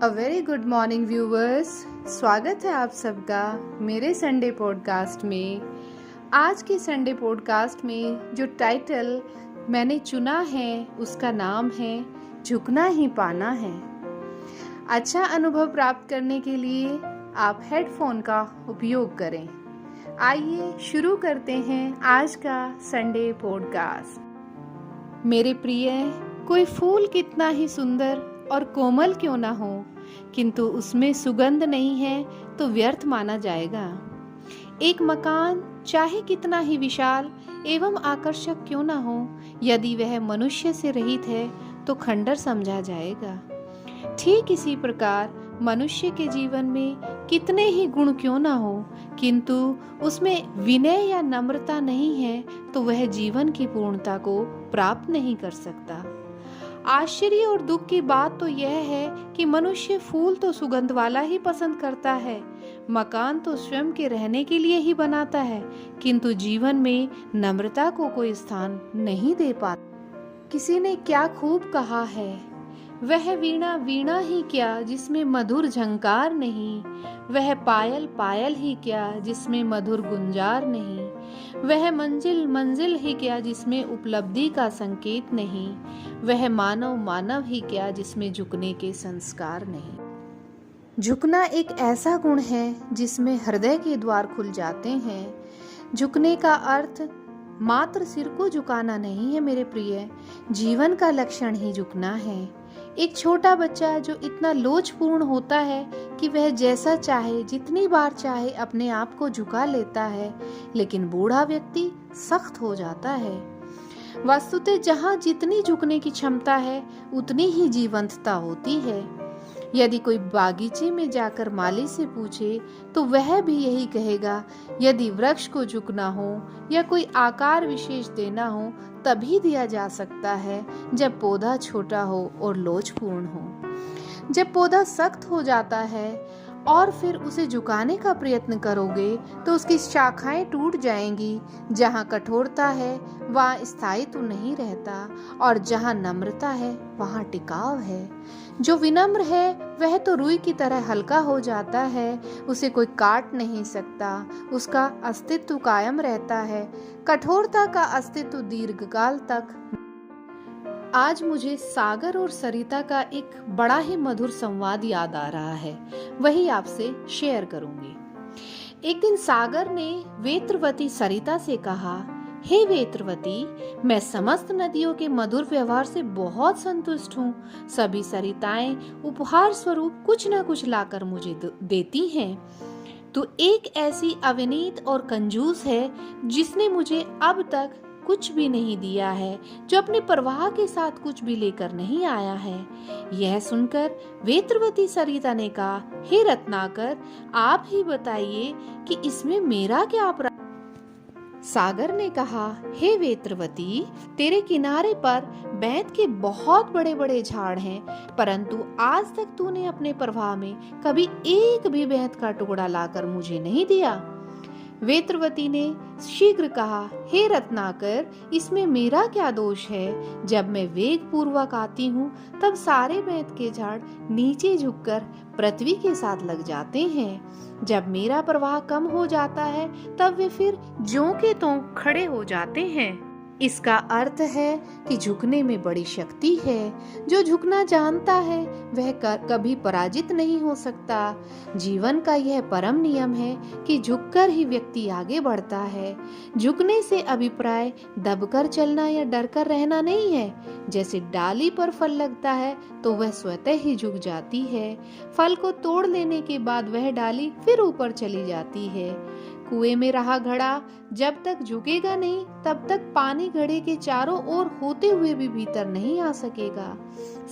A very good morning viewers. स्वागत है आप सबका मेरे संडे पॉडकास्ट में। आज के संडे पॉडकास्ट में जो टाइटल मैंने चुना है उसका नाम है झुकना ही पाना है। अच्छा अनुभव प्राप्त करने के लिए आप हेडफोन का उपयोग करें। आइए शुरू करते हैं आज का संडे पॉडकास्ट। मेरे प्रिय, कोई फूल कितना ही सुंदर और कोमल क्यों ना हो, किंतु उसमें सुगंध नहीं है तो व्यर्थ माना जाएगा। एक मकान चाहे कितना ही विशाल एवं आकर्षक क्यों ना हो, यदि वह मनुष्य से रहित है तो खंडर समझा जाएगा। ठीक इसी प्रकार मनुष्य के जीवन में कितने ही गुण क्यों ना हो, किंतु उसमें विनय या नम्रता नहीं है तो वह जीवन की पूर्णता को प्राप्त नहीं कर सकता। आश्चर्य और दुख की बात तो यह है कि मनुष्य फूल तो सुगंध वाला ही पसंद करता है, मकान तो स्वयं के रहने के लिए ही बनाता है, किंतु जीवन में नम्रता को कोई स्थान नहीं दे पाता। किसी ने क्या खूब कहा है, वह वीणा वीणा ही क्या जिसमें मधुर झंकार नहीं, वह पायल पायल ही क्या जिसमें मधुर गुंजार नहीं, वह मंजिल मंजिल ही क्या जिसमें उपलब्धि का संकेत नहीं, वह मानव मानव ही क्या जिसमें झुकने के संस्कार नहीं। झुकना एक ऐसा गुण है जिसमें हृदय के द्वार खुल जाते हैं। झुकने का अर्थ मात्र सिर को झुकाना नहीं है मेरे प्रिय, जीवन का लक्षण ही झुकना है। एक छोटा बच्चा जो इतना लोचपूर्ण होता है कि वह जैसा चाहे जितनी बार चाहे अपने आप को झुका लेता है, लेकिन बूढ़ा व्यक्ति सख्त हो जाता है। वस्तुतः जहाँ जितनी झुकने की क्षमता है उतनी ही जीवंतता होती है। यदि कोई बागीचे में जाकर माली से पूछे तो वह भी यही कहेगा, यदि वृक्ष को झुकना हो या कोई आकार विशेष देना हो तभी दिया जा सकता है जब पौधा छोटा हो और लोचपूर्ण हो। जब पौधा सख्त हो जाता है और फिर उसे झुकाने का प्रयत्न करोगे तो उसकी शाखाएं टूट जाएंगी। जहाँ कठोरता है वहाँ स्थायित्व नहीं रहता, और जहाँ नम्रता है वहाँ टिकाव है। जो विनम्र है वह तो रुई की तरह हल्का हो जाता है, उसे कोई काट नहीं सकता, उसका अस्तित्व कायम रहता है। कठोरता का अस्तित्व दीर्घकाल तक। आज मुझे सागर और सरिता का एक बड़ा ही मधुर संवाद याद आ रहा है, वही आपसे शेयर करूंगी। एक दिन सागर ने वेत्रवती सरिता से कहा, हे वेत्रवती, मैं समस्त नदियों के मधुर व्यवहार से बहुत संतुष्ट हूँ। सभी सरिताएं उपहार स्वरूप कुछ न कुछ लाकर मुझे देती हैं। तू एक ऐसी अविनीत और कंजूस है जिसने मुझे अब तक कुछ भी नहीं दिया है, जो अपनी परवाह के साथ कुछ भी लेकर नहीं आया है। यह सुनकर वेत्रवती सरिता ने कहा, हे रत्नाकर, आप ही बताइए कि इसमें मेरा क्या अपराध। सागर ने कहा, हे वेत्रवती, तेरे किनारे पर बैंत के बहुत बड़े बड़े झाड़ हैं, परंतु आज तक तूने अपने प्रवाह में कभी एक भी बैंत का टुकड़ा लाकर मुझे नहीं दिया। वेत्रवती ने शीघ्र कहा, हे रत्नाकर, इसमें मेरा क्या दोष है। जब मैं वेग पूर्वक आती हूँ तब सारे बैंत के झाड़ नीचे झुककर पृथ्वी के साथ लग जाते हैं। जब मेरा प्रवाह कम हो जाता है तब वे फिर ज्यों के त्यों खड़े हो जाते हैं। इसका अर्थ है कि झुकने में बड़ी शक्ति है। जो झुकना जानता है वह कभी पराजित नहीं हो सकता। जीवन का यह परम नियम है कि झुककर ही व्यक्ति आगे बढ़ता है। झुकने से अभिप्राय दबकर चलना या डरकर रहना नहीं है। जैसे डाली पर फल लगता है तो वह स्वतः ही झुक जाती है। फल को तोड़ लेने के बाद वह डाली फिर ऊपर चली जाती है। कुएं में रहा घड़ा जब तक झुकेगा नहीं तब तक पानी घड़े के चारों ओर होते हुए भी भीतर नहीं आ सकेगा।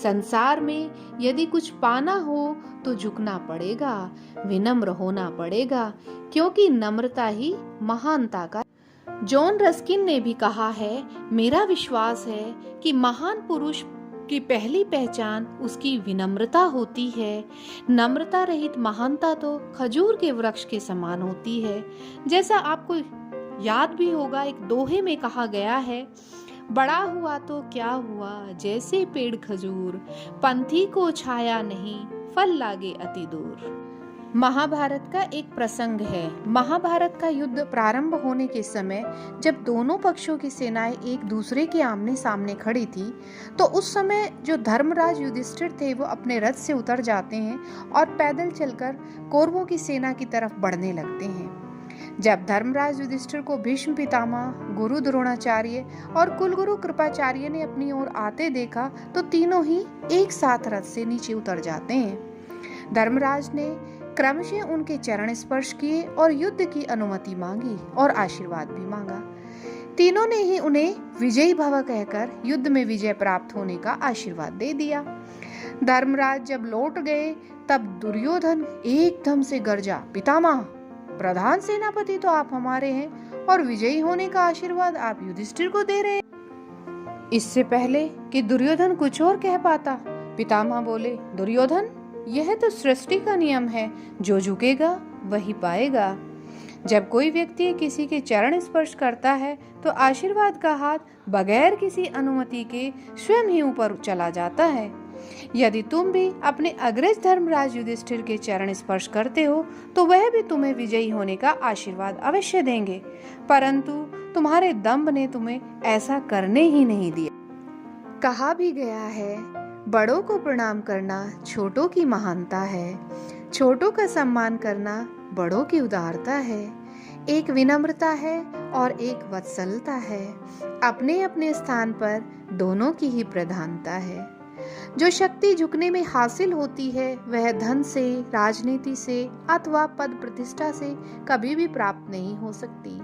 संसार में यदि कुछ पाना हो तो झुकना पड़ेगा, विनम्र होना पड़ेगा, क्योंकि नम्रता ही महानता का। जॉन रस्किन ने भी कहा है, मेरा विश्वास है कि महान पुरुष की पहली पहचान उसकी विनम्रता होती है। नम्रता रहित महानता तो खजूर के वृक्ष के समान होती है। जैसा आपको याद भी होगा, एक दोहे में कहा गया है, बड़ा हुआ तो क्या हुआ जैसे पेड़ खजूर, पंथी को छाया नहीं फल लागे अति दूर। महाभारत का एक प्रसंग है। महाभारत का युद्ध प्रारंभ होने के समय जब दोनों पक्षों की सेनाएं एक दूसरे के आमने सामने खड़ी थी, तो उस समय जो धर्मराज युधिष्ठिर थे वो अपने रथ से उतर जाते हैं और पैदल चलकर कौरवों की सेना की तरफ बढ़ने लगते हैं। जब धर्मराज युधिष्ठिर को भीष्म पितामह, गुरु द्रोणाचार्य और कुलगुरु कृपाचार्य ने अपनी ओर आते देखा तो तीनों ही एक साथ रथ से नीचे उतर जाते हैं। धर्मराज ने क्रमशः उनके चरण स्पर्श किए और युद्ध की अनुमति मांगी और आशीर्वाद भी मांगा। तीनों ने ही उन्हें विजयी भव कहकर युद्ध में विजय प्राप्त होने का आशीर्वाद दे दिया। धर्मराज जब लौट गए तब दुर्योधन एकदम से गरजा, पितामह, प्रधान सेनापति तो आप हमारे हैं और विजयी होने का आशीर्वाद आप युधिष्ठिर को दे रहे हैं। इससे पहले कि दुर्योधन कुछ और कह पाता, पितामह बोले, दुर्योधन, यह तो सृष्टि का नियम है, जो झुकेगा वही पाएगा। जब कोई व्यक्ति किसी के चरण स्पर्श करता है तो आशीर्वाद का हाथ बगैर किसी अनुमति के स्वयं ही ऊपर चला जाता है। यदि तुम भी अपने अग्रज धर्मराज युधिष्ठिर के चरण स्पर्श करते हो तो वह भी तुम्हें विजयी होने का आशीर्वाद अवश्य देंगे, परंतु तुम्हारे दंभ ने तुम्हें ऐसा करने ही नहीं दिया। कहा भी गया है, बड़ों को प्रणाम करना छोटों की महानता है, छोटों का सम्मान करना बड़ों की उदारता है। एक विनम्रता है और एक वत्सलता है। अपने अपने स्थान पर दोनों की ही प्रधानता है। जो शक्ति झुकने में हासिल होती है वह धन से, राजनीति से अथवा पद प्रतिष्ठा से कभी भी प्राप्त नहीं हो सकती।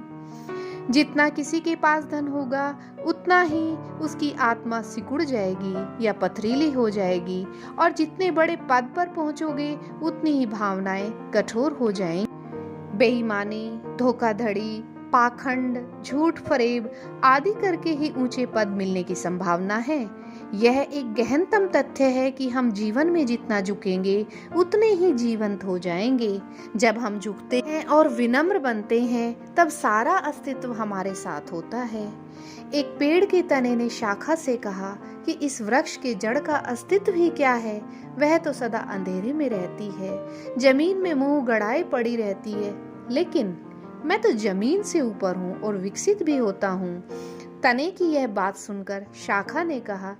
जितना किसी के पास धन होगा उतना ही उसकी आत्मा सिकुड़ जाएगी या पथरीली हो जाएगी, और जितने बड़े पद पर पहुंचोगे उतनी ही भावनाएं कठोर हो जाएंगी। बेईमानी, धोखाधड़ी, पाखंड, झूठ फरेब आदि करके ही ऊंचे पद मिलने की संभावना है। यह एक गहनतम तथ्य है कि हम जीवन में जितना झुकेंगे उतने ही जीवंत हो जाएंगे। जब हम झुकते हैं और विनम्र बनते हैं तब सारा अस्तित्व हमारे साथ होता है। एक पेड़ के तने ने शाखा से कहा कि इस वृक्ष के जड़ का अस्तित्व ही क्या है, वह तो सदा अंधेरे में रहती है, जमीन में मुंह गड़ाए पड़ी रहती है, लेकिन मैं तो जमीन से ऊपर हूँ और विकसित भी होता हूँ। तने की यह बात सुनकर शाखा ने कहा,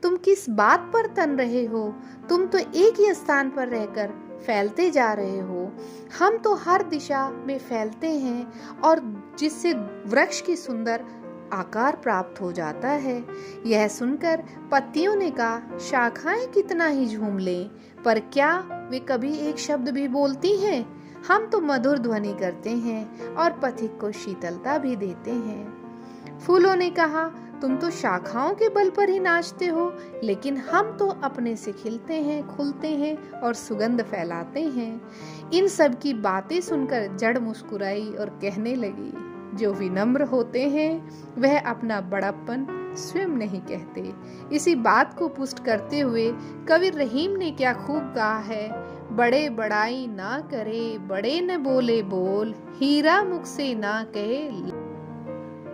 तुम किस बात पर तन रहे हो? तुम तो एक ही स्थान पर रहकर फैलते जा रहे हो। हम तो हर दिशा में फैलते हैं और जिससे वृक्ष की सुंदर आकार प्राप्त हो जाता है। यह सुनकर पत्तियों ने कहा, शाखाएं कितना ही झूम लें, पर क्या वे कभी एक शब्द भी बोलती हैं? हम तो मधुर ध्वनि करते हैं और पथिक को शीतलता भी देते हैं। फूलों ने कहा, तुम तो शाखाओं के बल पर ही नाचते हो, लेकिन हम तो अपने से खिलते हैं, खुलते हैं और सुगंध फैलाते हैं। इन सब की बातें सुनकर जड़ मुस्कुराई और कहने लगी, जो विनम्र होते हैं वह अपना बड़प्पन स्वयं नहीं कहते। इसी बात को पुष्ट करते हुए कवि रहीम ने क्या खूब कहा है, बड़े बड़ाई ना करे, बड़े न बोले बोल, हीरा मुख से ना कहे।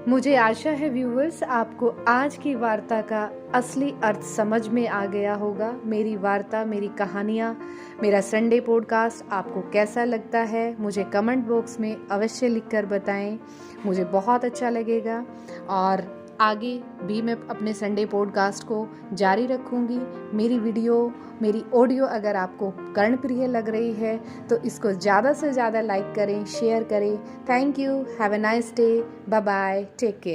मुझे आशा है व्यूअर्स आपको आज की वार्ता का असली अर्थ समझ में आ गया होगा। मेरी वार्ता, मेरी कहानियाँ, मेरा संडे पॉडकास्ट आपको कैसा लगता है मुझे कमेंट बॉक्स में अवश्य लिखकर बताएं, मुझे बहुत अच्छा लगेगा। और आगे भी मैं अपने संडे पॉडकास्ट को जारी रखूंगी। मेरी वीडियो, मेरी ऑडियो अगर आपको कर्णप्रिय लग रही है तो इसको ज़्यादा से ज़्यादा लाइक करें, शेयर करें। Thank you, have a nice day, bye bye, take care.